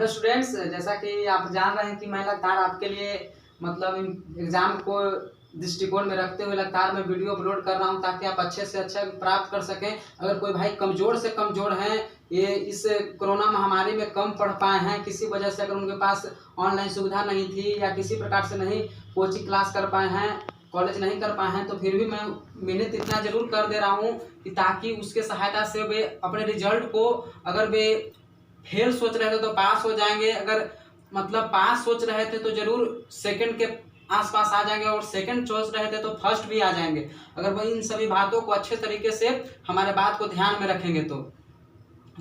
Hello students, जैसा कि आप जान रहे हैं कि मैं लगातार आपके लिए मतलब एग्जाम को दृष्टिकोण में रखते हुए लगातार मैं वीडियो अपलोड कर रहा हूं ताकि आप अच्छे से अच्छा प्राप्त कर सकें। अगर कोई भाई कमज़ोर से कमज़ोर हैं, ये इस कोरोना महामारी में कम पढ़ पाए हैं किसी वजह से, अगर उनके पास ऑनलाइन सुविधा नहीं थी या किसी प्रकार से नहीं कोचिंग क्लास कर पाए हैं, कॉलेज नहीं कर पाए हैं, तो फिर भी मैं मेहनत इतना ज़रूर कर दे रहा हूँ कि ताकि उसके सहायता से वे अपने रिजल्ट को, अगर वे फेल सोच रहे थे तो पास हो जाएंगे, अगर मतलब पास सोच रहे थे तो जरूर सेकंड के आसपास आ जाएंगे, और सेकंड सोच रहे थे तो फर्स्ट भी आ जाएंगे, अगर वो इन सभी बातों को अच्छे तरीके से हमारे बात को ध्यान में रखेंगे।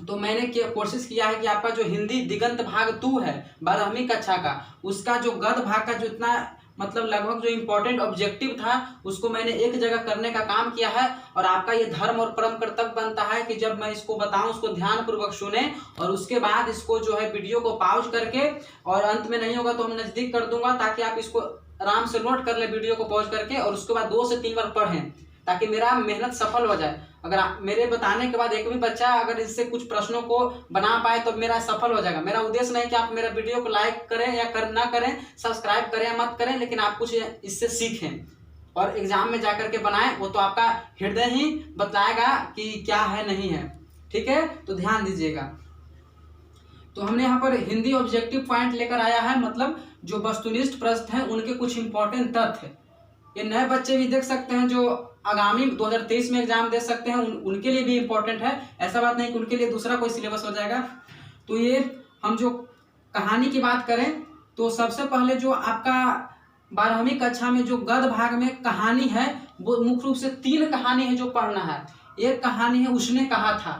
तो मैंने कोशिश किया है कि आपका जो हिंदी दिगंत भाग 2 है 12वीं कक्षा का, उसका जो गद्य भाग का जो इतना मतलब लगभग जो इम्पोर्टेंट ऑब्जेक्टिव था उसको मैंने एक जगह करने का काम किया है। और आपका ये धर्म और परम कर्तव्य बनता है कि जब मैं इसको बताऊं उसको ध्यान पूर्वक सुने, और उसके बाद इसको जो है वीडियो को पॉज करके, और अंत में नहीं होगा तो हम नजदीक कर दूंगा ताकि आप इसको आराम से नोट कर ले वीडियो को पॉज करके, और उसके बाद 2 से 3 बार पढ़ें ताकि मेरा मेहनत सफल हो जाए। अगर मेरे बताने के बाद एक भी बच्चा अगर इससे कुछ प्रश्नों को बना पाए तो मेरा सफल हो जाएगा। मेरा उद्देश्य नहीं कि आप मेरा वीडियो को लाइक करें या ना करें, सब्सक्राइब करें या मत करें, लेकिन आप कुछ इससे सीखें और एग्जाम में जाकर के बनाएं। वो तो आपका हृदय ही बताएगा कि क्या है नहीं है। ठीक है, तो ध्यान दीजिएगा। तो हमने यहाँ पर हिंदी ऑब्जेक्टिव पॉइंट लेकर आया है, मतलब जो वस्तुनिष्ठ प्रश्न है उनके कुछ इंपॉर्टेंट तथ्य, ये नए बच्चे भी देख सकते हैं जो आगामी 2023 में एग्जाम दे सकते हैं, उनके लिए भी इम्पोर्टेंट है। ऐसा बात नहीं कि उनके लिए दूसरा कोई सिलेबस हो जाएगा। तो ये हम जो कहानी की बात करें तो सबसे पहले जो आपका 12वीं कक्षा में जो गद्य भाग में कहानी है वो मुख्य रूप से 3 कहानी है जो पढ़ना है। एक कहानी है उसने कहा था,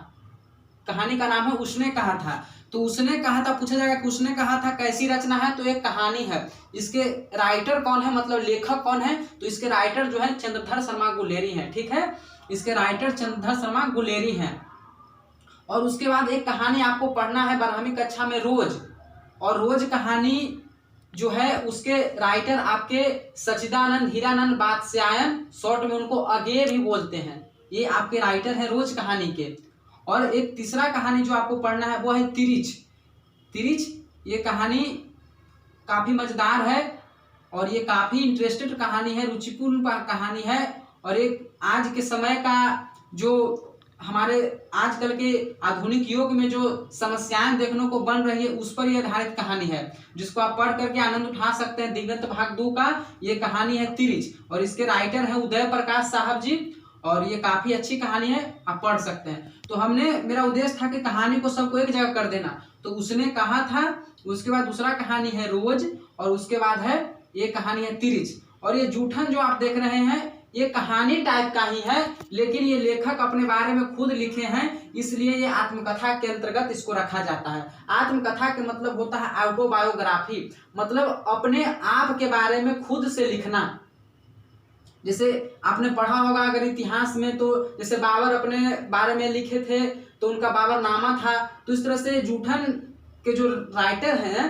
कहानी का नाम है उसने कहा था। तो उसने कहा था पूछा जाएगा कि उसने कहा था कैसी रचना है, तो एक कहानी है। इसके राइटर कौन है, मतलब लेखक कौन है, तो इसके राइटर जो है चंद्रधर शर्मा गुलेरी हैं। ठीक है, इसके राइटर चंद्रधर शर्मा गुलेरी हैं। और उसके बाद एक कहानी आपको पढ़ना है 12वीं कक्षा में रोज, और रोज कहानी जो है उसके राइटर आपके सचिदानंद हीरानंद बादशायन, शॉर्ट में उनको अगे भी बोलते हैं, ये आपके राइटर है रोज कहानी के। और एक तीसरा कहानी जो आपको पढ़ना है वो है तिरिच। तिरिच ये कहानी काफ़ी मज़ेदार है और ये काफ़ी इंटरेस्टेड कहानी है, रुचिपूर्ण कहानी है, और एक आज के समय का जो हमारे आजकल के आधुनिक युग में जो समस्याएं देखने को बन रही है उस पर यह आधारित कहानी है, जिसको आप पढ़ करके आनंद उठा सकते हैं। दिगंत भाग 2 का ये कहानी है तिरिच, और इसके राइटर हैं उदय प्रकाश साहब जी, और ये काफ़ी अच्छी कहानी है, आप पढ़ सकते हैं। तो हमने मेरा उद्देश्य था कि कहानी को सबको एक जगह कर देना, तो उसने कहा था, उसके बाद दूसरा कहानी है रोज, और उसके बाद है ये कहानी है तिरिच। और ये जूठन जो आप देख रहे हैं ये कहानी टाइप का ही है, लेकिन ये लेखक अपने बारे में खुद लिखे हैं, इसलिए ये आत्मकथा के अंतर्गत इसको रखा जाता है। आत्मकथा के मतलब होता है ऑटोबायोग्राफी, मतलब अपने आप के बारे में खुद से लिखना। जैसे आपने पढ़ा होगा अगर इतिहास में, तो जैसे बाबर अपने बारे में लिखे थे तो उनका बाबरनामा था, तो इस तरह से जूठन के जो राइटर हैं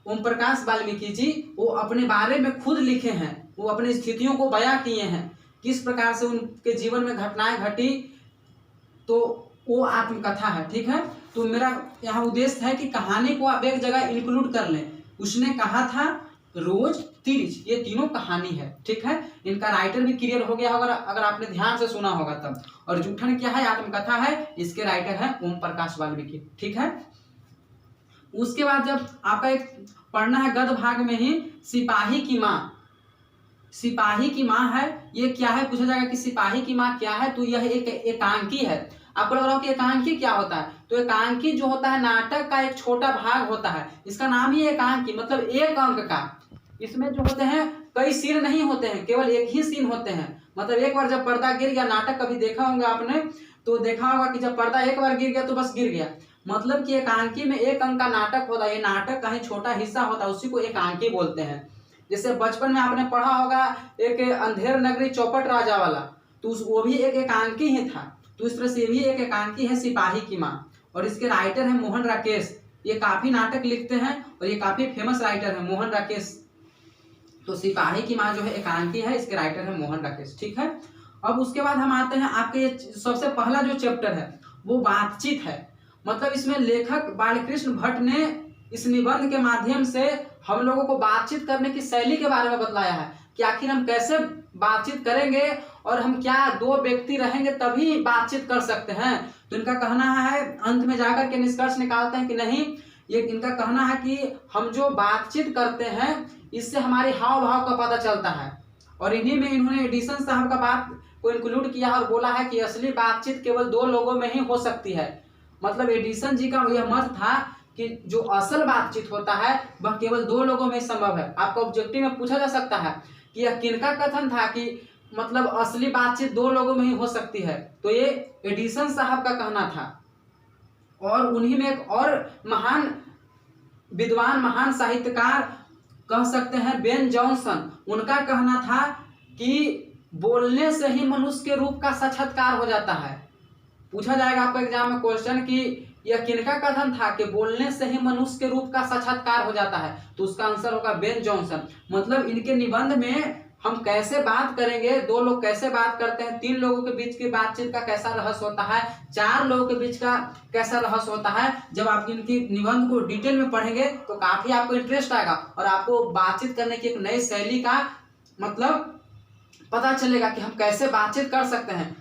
ओम प्रकाश वाल्मीकि जी, वो अपने बारे में खुद लिखे हैं, वो अपनी स्थितियों को बयां किए हैं, किस प्रकार से उनके जीवन में घटनाएं घटी, तो वो आत्मकथा है। ठीक है, तो मेरा यहाँ उद्देश्य है कि कहानी को आप एक जगह इंक्लूड कर लें। उसने कहा था, रोज, तिरिच, ये तीनों कहानी है। ठीक है, इनका राइटर भी क्लियर हो गया होगा अगर आपने ध्यान से सुना होगा तब। और जूठन क्या है, आत्मकथा है, इसके राइटर है ओम प्रकाश वाल्मीकि। ठीक है, उसके बाद जब आपका एक पढ़ना है गद्य भाग में ही सिपाही की माँ। सिपाही की माँ है, ये क्या है पूछा जाएगा कि सिपाही की माँ क्या है, तो यह एक एकांकी है। आपको लग रहा हो कि एकांकी क्या होता है, तो एकांकी जो होता है नाटक का एक छोटा भाग होता है, इसका नाम ही एकांकी, मतलब एक अंक का। इसमें जो होते हैं कई सीन नहीं होते हैं, केवल एक ही सीन होते हैं। मतलब एक बार जब पर्दा गिर गया, नाटक कभी देखा होगा आपने तो देखा होगा कि जब पर्दा एक बार गिर गया तो बस गिर गया, मतलब कि एकांकी में एक अंक का नाटक होता है। ये नाटक का ही छोटा हिस्सा होता है, उसी को एकांकी बोलते हैं। जैसे बचपन में आपने पढ़ा होगा एक अंधेर नगरी चौपट राजा वाला, तो वो भी एक एकांकी ही था। तो इस तरह से भी एक एकांकी है सिपाही की माँ, और इसके राइटर है मोहन राकेश। ये काफी नाटक लिखते हैं और ये काफी फेमस राइटर है मोहन राकेश। तो सिपाही की माँ जो है एकांकी है, इसके राइटर है मोहन राकेश। ठीक है, अब उसके बाद हम आते हैं आपके सबसे पहला जो चैप्टर है वो बातचीत है। मतलब इसमें लेखक बालकृष्ण भट्ट ने इस निबंध के माध्यम से हम लोगों को बातचीत करने की शैली के बारे में बतलाया है कि आखिर हम कैसे बातचीत करेंगे और हम क्या दो व्यक्ति रहेंगे तभी बातचीत कर सकते हैं। तो इनका कहना है, अंत में जाकर के निष्कर्ष निकालते हैं कि नहीं, ये इनका कहना है कि हम जो बातचीत करते हैं इससे हमारे हाव भाव का पता चलता है। और इन्हीं में इन्होंने एडिसन साहब का बात को इंक्लूड किया और बोला है कि असली बातचीत केवल दो लोगों में ही हो सकती है। मतलब एडिसन जी का यह मत था कि जो असल बातचीत होता है वह केवल दो लोगों में संभव है। आपको ऑब्जेक्टिव में पूछा जा सकता है कि यह किनका कथन था कि मतलब असली बातचीत दो लोगों में ही हो सकती है, तो ये एडिसन साहब का कहना था। और उन्हीं में एक और महान विद्वान, महान साहित्यकार कह सकते हैं, बेन जॉनसन, उनका कहना था कि बोलने से ही मनुष्य के रूप का साक्षात्कार हो जाता है। पूछा जाएगा आपको एग्जाम में क्वेश्चन कि यह किनका कथन था कि बोलने से ही मनुष्य के रूप का साक्षात्कार हो जाता है, तो उसका आंसर होगा बेन जॉनसन। मतलब इनके निबंध में हम कैसे बात करेंगे, दो लोग कैसे बात करते हैं, तीन लोगों के बीच की बातचीत का कैसा रहस्य होता है, चार लोगों के बीच का कैसा रहस्य होता है, जब आप इनकी निबंध को डिटेल में पढ़ेंगे तो काफी आपको इंटरेस्ट आएगा और आपको बातचीत करने की एक नई शैली का मतलब पता चलेगा कि हम कैसे बातचीत कर सकते हैं,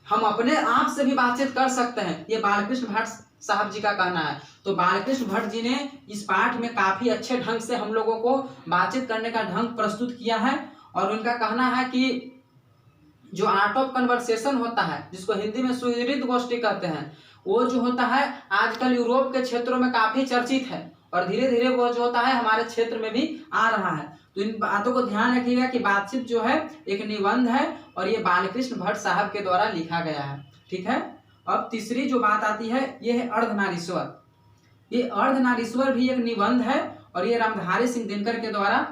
हम अपने आप से भी बातचीत कर सकते हैं। ये बालकृष्ण भट्ट साहब जी का कहना है। तो बालकृष्ण भट्ट जी ने इस पाठ में काफी अच्छे ढंग से हम लोगों को बातचीत करने का ढंग प्रस्तुत किया है। और उनका कहना है कि जो आर्ट ऑफ कन्वर्सेशन होता है, जिसको हिंदी में सुहृद गोष्ठी कहते हैं, वो जो होता है आजकल यूरोप के क्षेत्रों में काफी चर्चित है और धीरे धीरे वो जो होता है हमारे क्षेत्र में भी आ रहा है। तो इन बातों को ध्यान रखिएगा कि बातचीत जो है एक निबंध है और ये बालकृष्ण भट्ट साहब के द्वारा लिखा गया है। ठीक है। अब तीसरी जो बात आती है ये है अर्धनारीश्वर। ये अर्धनारीश्वर भी एक निबंध है और ये रामधारी सिंह दिनकर के द्वारा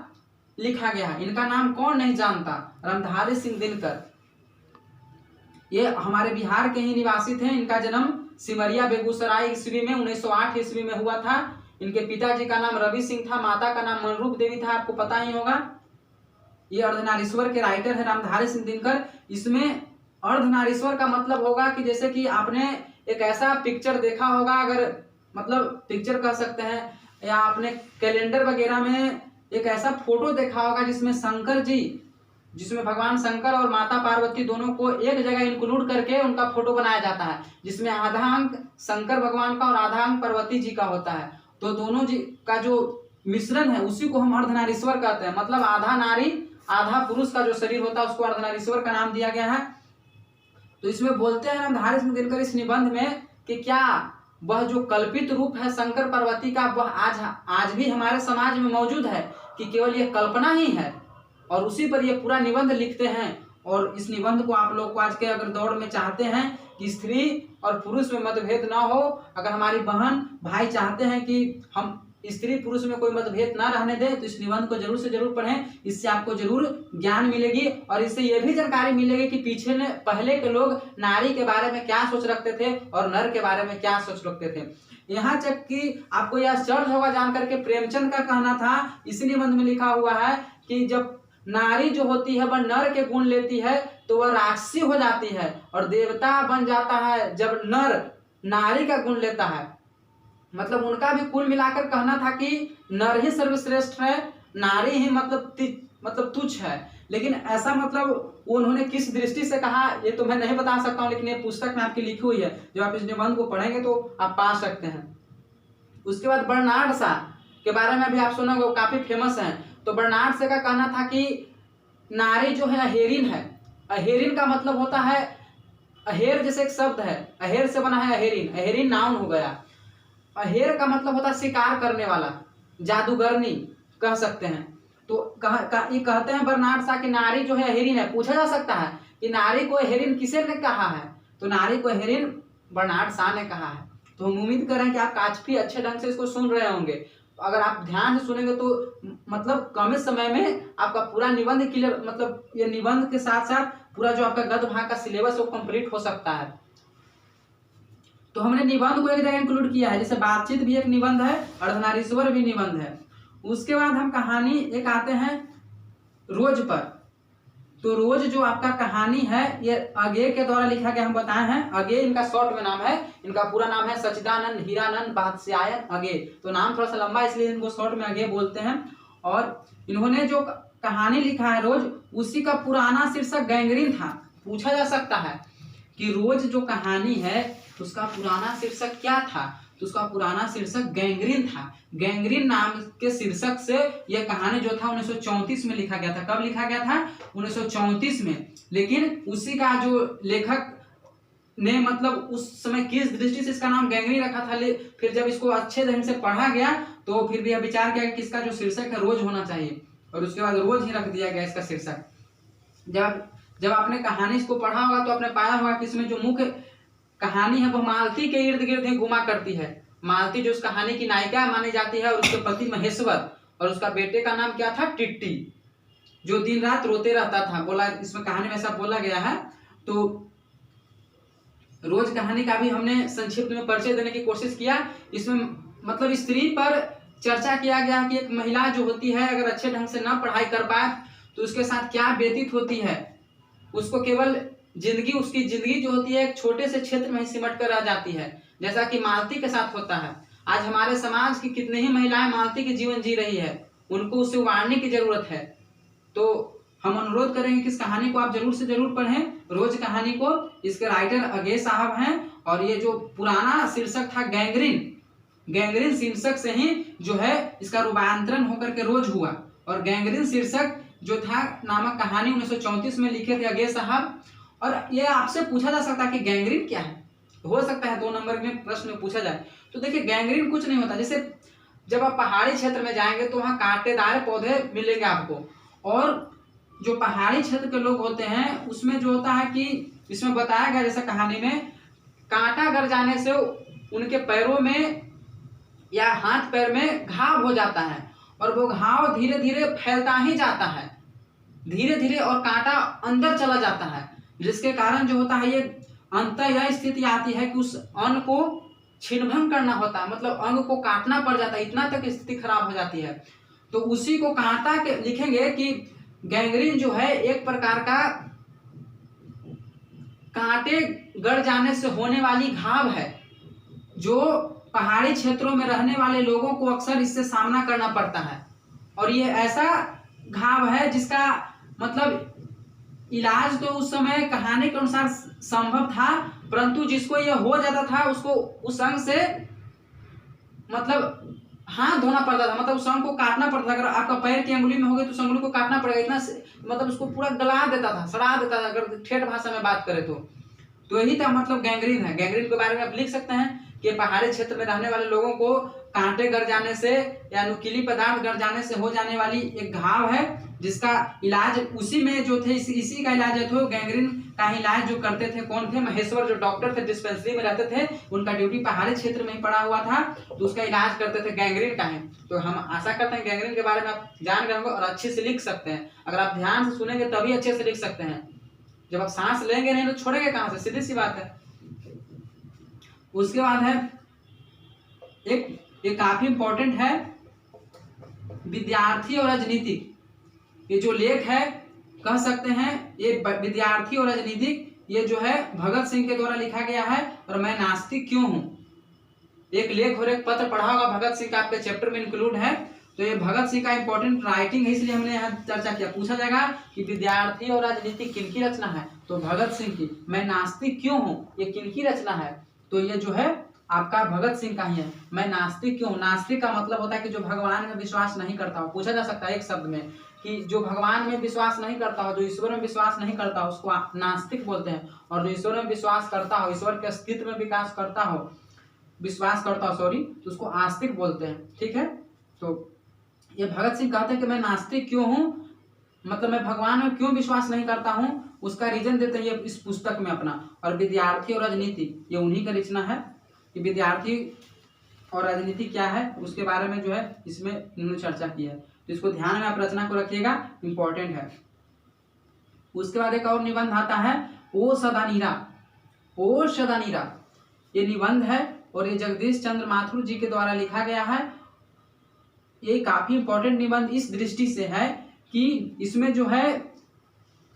लिखा गया है। इनका नाम कौन नहीं जानता, रामधारी सिंह दिनकर। ये हमारे बिहार के ही निवासी थे। इनका जन्म सिमरिया बेगूसराय ईस्वी में 1908 ईस्वी में हुआ था। इनके पिताजी का नाम रवि सिंह था, माता का नाम मनरूप देवी था, आपको पता ही होगा। ये अर्धनारीश्वर के राइटर है रामधारी सिंह दिनकर। इसमें अर्धनारीश्वर का मतलब होगा कि जैसे कि आपने एक ऐसा पिक्चर देखा होगा, अगर मतलब पिक्चर कह सकते हैं, या आपने कैलेंडर वगैरह में एक ऐसा फोटो देखा होगा जिसमें शंकर जी, जिसमें भगवान शंकर और माता पार्वती दोनों को एक जगह इंक्लूड करके उनका फोटो बनाया जाता है, जिसमें आधा अंक शंकर भगवान का और आधा अंक पार्वती जी का होता है। तो दोनों जी का जो मिश्रण है उसी को हम अर्धनारीश्वर कहते हैं। मतलब आधा नारी आधा पुरुष का जो शरीर होता है उसको अर्धनारीश्वर का नाम दिया गया है। तो इसमें बोलते हैं रामधारी सिंह दिनकर इस निबंध में कि क्या वह जो कल्पित रूप है शंकर पार्वती का वह आज भी हमारे समाज में मौजूद है कि केवल ये कल्पना ही है, और उसी पर ये पूरा निबंध लिखते हैं। और इस निबंध को आप लोग को आज के अगर दौर में चाहते हैं कि स्त्री और पुरुष में मतभेद ना हो, अगर हमारी बहन भाई चाहते हैं कि हम स्त्री पुरुष में कोई मतभेद ना रहने दें, तो इस निबंध को जरूर से जरूर पढ़ें। इससे आपको जरूर ज्ञान मिलेगी और इससे यह भी जानकारी मिलेगी कि पहले के लोग नारी के बारे में क्या सोच रखते थे और नर के बारे में क्या सोच रखते थे। यहाँ तक कि आपको यह आश्चर्य होगा जानकर के प्रेमचंद का कहना था, इसी निबंध में लिखा हुआ है कि जब नारी जो होती है वह नर के गुण लेती है तो वह राक्षसी हो जाती है, और देवता बन जाता है जब नर नारी का गुण लेता है। मतलब उनका भी कुल मिलाकर कहना था कि नर ही सर्वश्रेष्ठ है, नारी ही मतलब तुच्छ है। लेकिन ऐसा मतलब उन्होंने किस दृष्टि से कहा ये तो मैं नहीं बता सकता हूँ, लेकिन ये पुस्तक में आपकी लिखी हुई है। जब आप इस निबंध को पढ़ेंगे तो आप पा सकते हैं। उसके बाद बर्नार्ड शा के बारे में भी आप सुनोगे, वो काफी फेमस है। तो बर्नार्ड शा का कहना था कि नारी जो है अहेरिन है। अहेरिन का मतलब होता है, अहेर जैसे एक शब्द है, अहेर से बना है अहेरिन, अहेरिन नाउन हो गया। अहेर का मतलब होता है शिकार करने वाला, जादूगरनी कह सकते हैं। तो ये कहते हैं बर्नार्ड शा कि नारी जो है अहेरिन है। पूछा जा सकता है कि नारी को अहेरिन किसे ने कहा है, तो नारी को अहेरिन बर्नार्ड शा ने कहा है। तो हम उम्मीद कर रहे हैं कि आप काफी अच्छे ढंग से इसको सुन रहे होंगे। अगर आप ध्यान से सुनेंगे तो मतलब कम समय में आपका पूरा निबंध क्लियर, मतलब ये निबंध के साथ साथ पूरा जो आपका गद्य भाग का सिलेबस वो कंप्लीट हो सकता है। तो हमने निबंध को एक जगह इंक्लूड किया है, जैसे बातचीत भी एक निबंध है, अर्धनारीश्वर भी निबंध है। उसके बाद हम कहानी एक आते हैं रोज पर। तो रोज जो आपका कहानी है ये अगे के द्वारा लिखा गया, हम बताए हैं। अगे इनका शॉर्ट में नाम है, इनका पूरा नाम है सच्चिदानंद हीरानंद बात्स्यायन अगे। तो नाम थोड़ा सा लंबा इसलिए इनको शॉर्ट में अगे बोलते हैं। और इन्होंने जो कहानी लिखा है रोज, उसी का पुराना शीर्षक गैंग्रीन था। पूछा जा सकता है कि रोज जो कहानी है उसका पुराना शीर्षक क्या था, तो उसका पुराना शीर्षक गैंग्रीन था। गैंग्रीन नाम के शीर्षक से यह कहानी जो था 1934 में लिखा गया था। कब लिखा गया था? 1934 में। लेकिन उसी का जो लेखक ने मतलब उस समय किस दृष्टि से इसका नाम गैंग्रीन रखा था, फिर जब इसको अच्छे ढंग से पढ़ा गया तो फिर भी यह विचार किया कि इसका जो शीर्षक है रोज होना चाहिए, और उसके बाद रोज ही रख दिया गया इसका शीर्षक। जब आपने कहानी इसको पढ़ा होगा तो आपने पाया होगा कि इसमें जो मुख्य कहानी है वो मालती के इर्द गिर्द ही घुमा करती है। मालती जो उस कहानी की नायिका मानी जाती है, और उसके पति महेश्वर, और उसका बेटे का नाम क्या था? टिट्टी, जो दिन रात रोते रहता था। बोला इसमें कहानी में ऐसा बोला गया है। तो रोज कहानी का भी हमने संक्षिप्त में परिचय देने की कोशिश किया। इसमें मतलब स्त्री पर चर्चा किया गया कि एक महिला जो होती है अगर अच्छे ढंग से ना पढ़ाई कर पाए तो उसके साथ क्या व्यतीत होती है। उसको केवल उसकी जिंदगी जो होती है एक छोटे से क्षेत्र में ही सिमट कर रह जाती है, जैसा कि मालती के साथ होता है। आज हमारे समाज की कितनी ही महिलाएं मालती के जीवन जी रही है, उनको उससे उबारने की जरूरत है। तो हम अनुरोध करेंगे कि इस कहानी को आप जरूर से जरूर पढ़ें, रोज कहानी को। इसके राइटर अगे साहब हैं, और ये जो पुराना शीर्षक था गैंग्रीन शीर्षक से ही जो है इसका रूपांतरण होकर के रोज हुआ। और गैंग्रीन शीर्षक जो था नामक कहानी 1934 में लिखे थे अगे साहब। और ये आपसे पूछा जा सकता है कि गैंग्रीन क्या है, हो सकता है 2 नंबर में प्रश्न में पूछा जाए। तो देखिए गैंग्रीन कुछ नहीं होता। जैसे जब आप पहाड़ी क्षेत्र में जाएंगे तो वहाँ कांटेदार पौधे मिलेंगे आपको, और जो पहाड़ी क्षेत्र के लोग होते हैं उसमें जो होता है कि इसमें बताया गया जैसा कहानी में, कांटा गड़ जाने से उनके पैरों में या हाथ पैर में घाव हो जाता है, और वो घाव धीरे धीरे फैलता ही जाता है धीरे धीरे, और कांटा अंदर चला जाता है, जिसके कारण जो होता है ये अंततः यह स्थिति आती है कि उस अंग को छिन्नभंग करना होता है, मतलब अंग को काटना पड़ जाता है, इतना तक स्थिति खराब हो जाती है। तो उसी को कांटा के लिखेंगे कि गैंग्रीन जो है एक प्रकार का कांटे गड़ जाने से होने वाली घाव है, जो पहाड़ी क्षेत्रों में रहने वाले लोगों को अक्सर इससे सामना करना पड़ता है। और ये ऐसा घाव है जिसका मतलब इलाज तो उस समय कहानी के अनुसार संभव था, परंतु जिसको यह हो जाता था उसको उस अंग से मतलब हाथ धोना पड़ता था, मतलब उस अंग को काटना पड़ता था। अगर आपका पैर की अंगुली में हो गई तो उस अंगुली को काटना पड़ेगा, इतना मतलब उसको पूरा गला देता था, सड़ा देता था, अगर ठेठ भाषा में बात करें तो यही था मतलब गैंग्रीन है। गैंग्रीन के बारे में आप लिख सकते हैं कि पहाड़ी क्षेत्र में रहने वाले लोगों को कांटे गड़ जाने से या नुकीली पदार्थ गड़ जाने से हो जाने वाली एक घाव है, जिसका इलाज उसी में जो थे इसी का इलाज है। गैंग्रीन का इलाज जो करते थे कौन थे? महेश्वर, जो डॉक्टर थे, डिस्पेंसरी में रहते थे, उनका ड्यूटी पहाड़ी क्षेत्र में ही पड़ा हुआ था, तो उसका इलाज करते थे गैंग्रीन का ही। तो हम आशा करते हैं गैंग्रीन के बारे में आप जान गए होंगे और अच्छे से लिख सकते हैं। अगर आप ध्यान से सुनेंगे तभी अच्छे से लिख सकते हैं, जब आप सांस लेंगे नहीं तो छोड़ेंगे कहां से, सीधी सी बात है। उसके बाद है एक काफी इंपॉर्टेंट है, विद्यार्थी और राजनीतिक। ये जो लेख है कह सकते हैं ये विद्यार्थी और राजनीतिक, ये जो है भगत सिंह के द्वारा लिखा गया है। और मैं नास्तिक क्यों हूं, एक लेख और एक पत्र पढ़ा होगा भगत सिंह का, आपके चैप्टर में इंक्लूड है। तो ये भगत सिंह का इंपॉर्टेंट राइटिंग है, इसलिए हमने यहाँ चर्चा किया। पूछा जाएगा कि विद्यार्थी और राजनीतिक किनकी रचना है, तो भगत सिंह की। मैं नास्तिक क्यों हूँ, ये किनकी रचना है, तो ये जो है आपका भगत सिंह का ही है। मैं नास्तिक क्यों? नास्तिक का मतलब होता है कि जो भगवान में विश्वास नहीं करता हो। पूछा जा सकता है एक शब्द में कि जो भगवान में विश्वास नहीं करता हो, जो ईश्वर में विश्वास नहीं करता हो, उसको नास्तिक बोलते हैं। और जो ईश्वर में विश्वास करता हो, ईश्वर के अस्तित्व में विश्वास करता हो तो उसको आस्तिक बोलते हैं। ठीक है, तो ये भगत सिंह कहते हैं कि मैं नास्तिक क्यों हूँ, मतलब मैं भगवान में क्यों विश्वास नहीं करता हूँ, उसका रीजन देते हैं ये इस पुस्तक में अपना। और विद्यार्थी और राजनीति ये उन्हीं का रचना है कि विद्यार्थी और राजनीति क्या है उसके बारे में जो है इसमें इन्होंने चर्चा की है। तो इसको ध्यान में आप रचना को रखिएगा, इंपॉर्टेंट है। उसके बाद एक और निबंध आता है ओ सदानीरा। ये निबंध है और ये जगदीश चंद्र माथुर जी के द्वारा लिखा गया है। ये काफी इंपॉर्टेंट निबंध इस दृष्टि से है कि इसमें जो है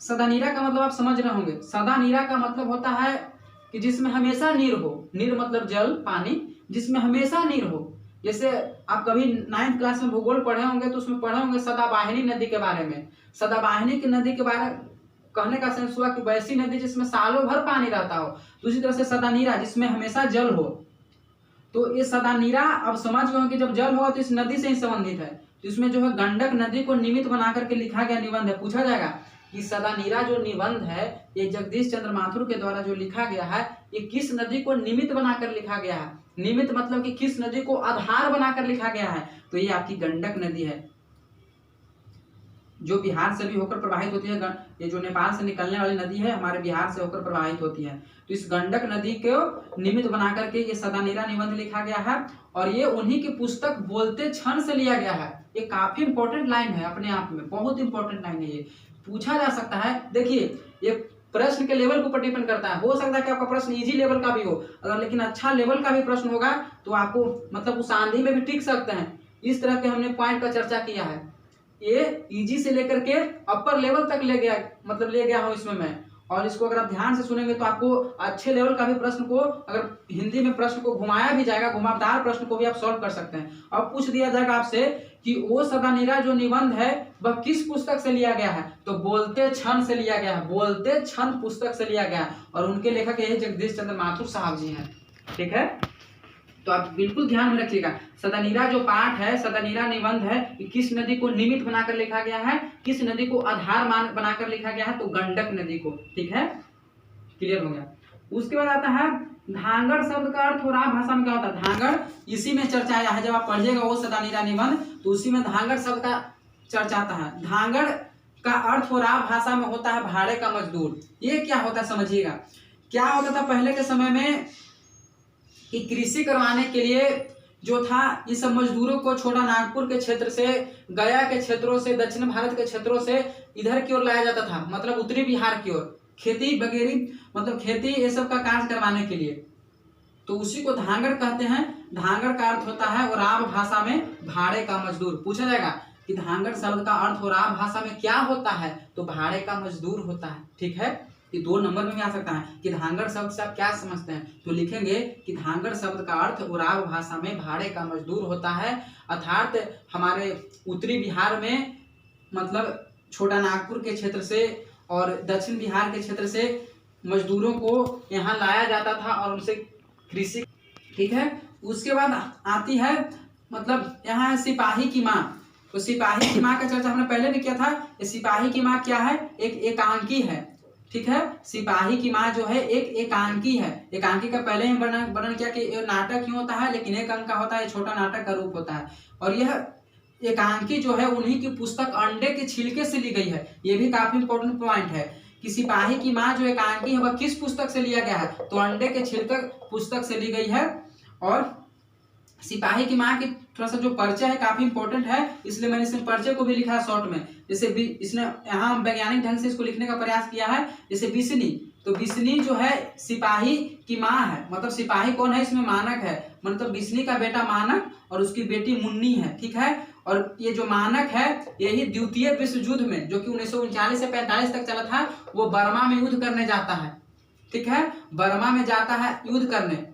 सदा नीरा का मतलब आप समझ रहे होंगे। सदा नीरा का मतलब होता है कि जिसमें हमेशा नीर हो। नीर मतलब जल, पानी, जिसमें हमेशा नीर हो। जैसे आप कभी 9th क्लास में भूगोल पढ़े होंगे तो उसमें पढ़े होंगे सदाबाहिनी नदी के बारे में। सदाबाहिनी की नदी के बारे में कहने का सेंस हुआ कि वैसी नदी जिसमें सालों भर पानी रहता हो। तो उसी तरह से सदा नीरा जिसमें हमेशा जल हो। तो ये सदा नीरा अब समझ गए कि जब जल होगा तो इस नदी से ही संबंधित है। तो इसमें जो है गंडक नदी को निमित्त बना करके लिखा गया निबंध है। पूछा जाएगा कि सदा नीरा जो निबंध है ये जगदीश चंद्र माथुर के द्वारा जो लिखा गया है ये किस नदी को निमित्त बनाकर लिखा गया है। निमित्त मतलब कि किस नदी को आधार बनाकर लिखा गया है। तो ये आपकी गंडक नदी है जो बिहार से भी होकर प्रवाहित होती है। ये जो नेपाल से निकलने वाली नदी है हमारे बिहार से होकर प्रवाहित होती है। तो इस गंडक नदी को निमित्त बना करके ये सदा नीरा निबंध लिखा गया है और ये उन्हीं की पुस्तक बोलते क्षण से लिया गया है। ये काफी इंपॉर्टेंट लाइन है अपने आप में, बहुत इंपॉर्टेंट लाइन है। ये पूछा जा सकता है। देखिए ये प्रश्न के लेवल के ऊपर डिपेंड करता है। हो सकता है कि आपका प्रश्न इजी लेवल का भी हो, अगर लेकिन अच्छा लेवल का भी प्रश्न होगा तो आपको मतलब उस आंधी में भी टिक सकते हैं। इस तरह के हमने पॉइंट का चर्चा किया है। ये इजी से लेकर के अपर लेवल तक ले गया हूं इसमें मैं। और इसको अगर आप ध्यान से सुनेंगे तो आपको अच्छे लेवल का भी प्रश्न को, अगर हिंदी में प्रश्न को घुमाया भी जाएगा, घुमावदार प्रश्न को भी आप सॉल्व कर सकते हैं। अब पूछ दिया जाएगा आपसे कि वो सदा नीरा जो निबंध है वह किस पुस्तक से लिया गया है। तो बोलते क्षण से लिया गया है। बोलते क्षण पुस्तक से लिया गया है और उनके लेखक यही जगदीश चंद्र माथुर साहब जी हैं। ठीक है, तो आप बिल्कुल ध्यान में रखिएगा। सदा नीरा जो पाठ है, सदा नीरा निबंध है, किस नदी को निमित्त बनाकर लिखा गया है, किस नदी को आधार बनाकर लिखा गया है। तो गंडक नदी को। ठीक है, क्लियर हो गया। उसके बाद आता है धांगड़ शब्द का अर्थ और आप भाषा में क्या होता है। धांगड़ इसी में चर्चा आया है। जब आप पढ़िएगा वो सदा नीरा निबंध तो उसी में धांगड़ शब्द का चर्चा आता है। धांगड़ का अर्थ और आप भाषा में होता है भाड़े का मजदूर। ये क्या होता है समझिएगा। क्या होता था पहले के समय में कि कृषि करवाने के लिए जो था ये सब मजदूरों को छोटा नागपुर के क्षेत्र से, गया के क्षेत्रों से, दक्षिण भारत के क्षेत्रों से इधर की ओर लाया जाता था, मतलब उत्तरी बिहार की ओर खेती वगैरह, मतलब खेती ये सब का कार्य करवाने के लिए। तो उसी को धांगड़ कहते हैं। धांगड़ का अर्थ होता है उराव भाषा में भाड़े का मजदूर। पूछा जाएगा कि धांगड़ शब्द का अर्थ उराव भाषा में क्या होता है। तो भाड़े का मजदूर होता है। ठीक है, ये 2 नंबर में भी आ सकता है कि धांगड़ शब्द से आप क्या समझते हैं। तो लिखेंगे कि धांगड़ शब्द का अर्थ उराव भाषा में भाड़े का मजदूर होता है। अर्थात हमारे उत्तरी बिहार में मतलब छोटा नागपुर के क्षेत्र से और दक्षिण बिहार के क्षेत्र से मजदूरों को यहाँ लाया जाता था और उनसे कृषि। ठीक है, उसके बाद आती है मतलब यहाँ है सिपाही की माँ। तो सिपाही की माँ का चर्चा हमने पहले भी किया था। ये सिपाही की माँ क्या है, एक एकांकी है। ठीक है, सिपाही की माँ जो है एक एकांकी है। एकांकी का पहले ही वर्णन किया कि ये नाटक क्यों होता है, लेकिन एक अंक का होता है, छोटा नाटक का रूप होता है। और यह एकांकी जो है उन्हीं की पुस्तक अंडे के छिलके से ली गई है। ये भी काफी इंपॉर्टेंट पॉइंट है कि सिपाही की माँ जो एकांकी है वह किस पुस्तक से लिया गया है। तो अंडे के छिलके पुस्तक से ली गई है। और सिपाही की माँ की थोड़ा सा जो परिचय है काफी इंपॉर्टेंट है, इसलिए मैंने इसमें परिचय को भी लिखा है शॉर्ट में। जैसे इसने यहाँ वैज्ञानिक ढंग से इसको लिखने का प्रयास किया है। जैसे बिस्नी, तो बिस्नी जो है सिपाही की माँ है। मतलब सिपाही कौन है इसमें, मानक है। मतलब बिस्नी का बेटा मानक और उसकी बेटी मुन्नी है। ठीक है, और ये जो मानक है यही द्वितीय विश्व युद्ध में, जो कि 1939 से 45 तक चला था, वो बर्मा में युद्ध करने जाता है। ठीक है, बर्मा में जाता है युद्ध करने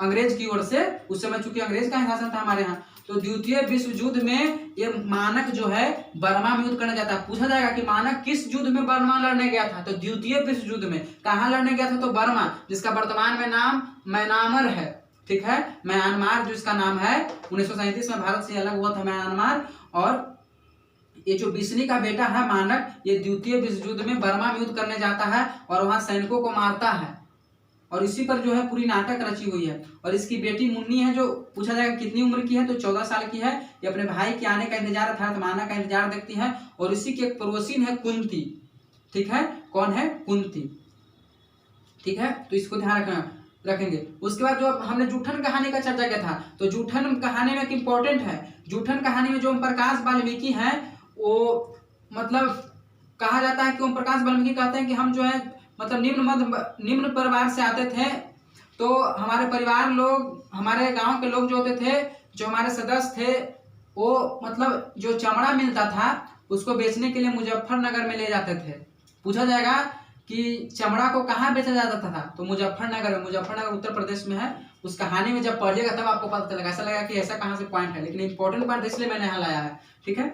अंग्रेज की ओर से। उस समय चूंकि अंग्रेज का शासन था हमारे यहाँ, तो द्वितीय विश्व युद्ध में ये मानक जो है बर्मा में युद्ध करने जाता है। पूछा जाएगा कि मानक किस युद्ध में बर्मा लड़ने गया था। तो द्वितीय विश्व युद्ध में कहाँ लड़ने गया था, तो बर्मा, जिसका वर्तमान में नाम म्यांमार है। ठीक है, म्यांमार जो इसका नाम है, 1937 में भारत से अलग हुआ था म्यांमार। और ये जो बिस्नी का बेटा है मानक, ये द्वितीय विश्व युद्ध में बर्मा में युद्ध करने जाता है और वहां सैनिकों को मारता है। और इसी पर जो है पूरी नाटक रची हुई है। और इसकी बेटी मुन्नी है, जो पूछा जाएगा कितनी उम्र की है, तो 14 साल की है। ये अपने भाई के आने का इंतजार, अर्थात माना का इंतजार देखती है। और इसी की एक पड़ोसी है कुंती। ठीक है, कौन है, कुंती। ठीक है, तो इसको ध्यान रखेंगे। उसके बाद जो हमने जूठन कहानी का चर्चा किया था, तो जूठन कहानी में एक इंपॉर्टेंट है। जूठन कहानी में जो ओम प्रकाश वाल्मीकि है, वो मतलब कहा जाता है कि ओम प्रकाश वाल्मीकि कहते हैं कि हम जो है मतलब निम्न परिवार से आते थे। तो हमारे परिवार लोग, हमारे गांव के लोग जो होते थे, जो हमारे सदस्य थे, वो मतलब जो चमड़ा मिलता था उसको बेचने के लिए मुजफ्फरनगर में ले जाते थे। पूछा जाएगा कि चमड़ा को कहाँ बेचा जाता था, तो मुजफ्फरनगर। मुजफ्फरनगर उत्तर प्रदेश में है। उस कहानी में जब पढ़िएगा तब आपको पता चलेगा, ऐसा लगा कि ऐसा कहाँ से पॉइंट है, लेकिन इंपॉर्टेंट पॉइंट इसलिए मैंने यहाँ लाया है। ठीक है,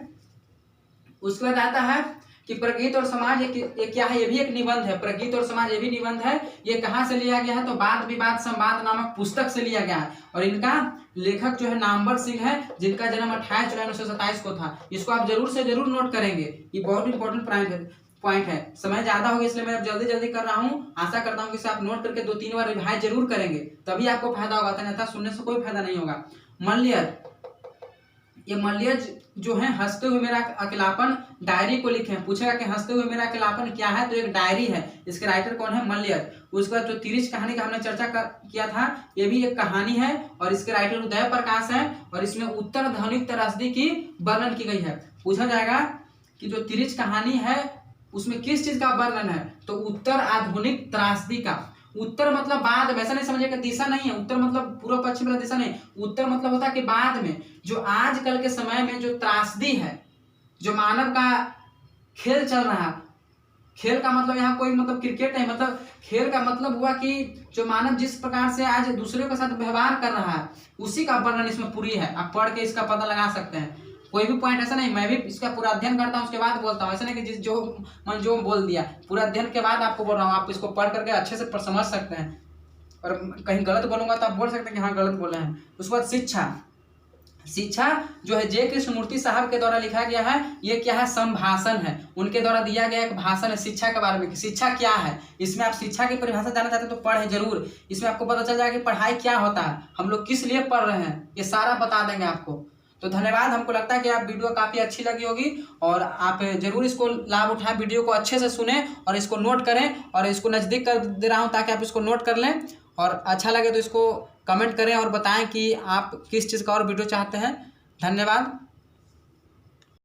उसके बाद आता है कि प्रगीत और समाज, एक क्या है, ये भी एक निबंध है। प्रगीत और समाज ये भी निबंध है। ये कहाँ से लिया गया है, तो वाद विवाद संवाद नामक पुस्तक से लिया गया है। और इनका लेखक जो है नामवर सिंह है, जिनका जन्म 28 जुलाई 1927 को था। इसको आप जरूर से जरूर नोट करेंगे, ये बहुत इंपॉर्टेंट पॉइंट है। समय ज्यादा हो गया इसलिए मैं अब जल्दी जल्दी कर रहा हूँ। आशा करता हूँ कि इसे आप नोट करके 2-3 बार रिवाइज जरूर करेंगे, तभी आपको फायदा होगा, अन्यथा सुनने से कोई फायदा नहीं होगा। मल्लियर, ये मल्लियर जो है हंसते हुए मेरा अकेलापन डायरी को लिखे हैं। पूछेगा कि हंसते हुए मेरा अकेलापन क्या है, तो एक डायरी है। इसके राइटर कौन है, मल्लियर। उसके बाद जो तिरिच कहानी का हमने चर्चा किया था, ये भी एक कहानी है और इसके राइटर उदय प्रकाश है। और इसमें उत्तर ध्वनिक त्रासदी की वर्णन की गई है। पूछा जाएगा कि जो तिरिच कहानी है उसमें किस चीज का वर्णन है, तो उत्तर आधुनिक त्रासदी का। उत्तर मतलब बाद में, ऐसा नहीं समझिएगा दिशा नहीं है। उत्तर मतलब पूर्व पश्चिम वाला दिशा नहीं, उत्तर मतलब होता है कि बाद में जो आजकल के समय में जो त्रासदी है, जो मानव का खेल चल रहा है। खेल का मतलब यहाँ कोई मतलब क्रिकेट नहीं, मतलब खेल का मतलब हुआ कि जो मानव जिस प्रकार से आज दूसरे के साथ व्यवहार कर रहा है, उसी का वर्णन इसमें पूरी है। आप पढ़ के इसका पता लगा सकते हैं। कोई भी पॉइंट ऐसा नहीं, मैं भी इसका पूरा अध्ययन करता हूँ उसके बाद बोलता हूँ। ऐसा नहीं कि जो बोल दिया, पूरा अध्ययन के बाद आपको बोल रहा हूँ। आप इसको पढ़ करके अच्छे से समझ सकते हैं, और कहीं गलत बोलूंगा तो आप बोल सकते हैं कि हाँ गलत बोले हैं। उसके बाद शिक्षा। शिक्षा जो है जे कृष्णमूर्ति साहब के द्वारा लिखा गया है। ये क्या है, संभाषण है। उनके द्वारा दिया गया एक भाषण है शिक्षा के बारे में कि शिक्षा क्या है। इसमें आप शिक्षा की परिभाषा जानना चाहते हैं तो पढ़ें जरूर। इसमें आपको पता चल जाएगा कि पढ़ाई क्या होता है, हम लोग किस लिए पढ़ रहे हैं, ये सारा बता देंगे आपको। तो धन्यवाद। हमको लगता है कि आप वीडियो काफ़ी अच्छी लगी होगी और आप जरूर इसको लाभ उठाएं, वीडियो को अच्छे से सुने और इसको नोट करें। और इसको नज़दीक कर दे रहा हूं ताकि आप इसको नोट कर लें, और अच्छा लगे तो इसको कमेंट करें और बताएं कि आप किस चीज़ का और वीडियो चाहते हैं। धन्यवाद।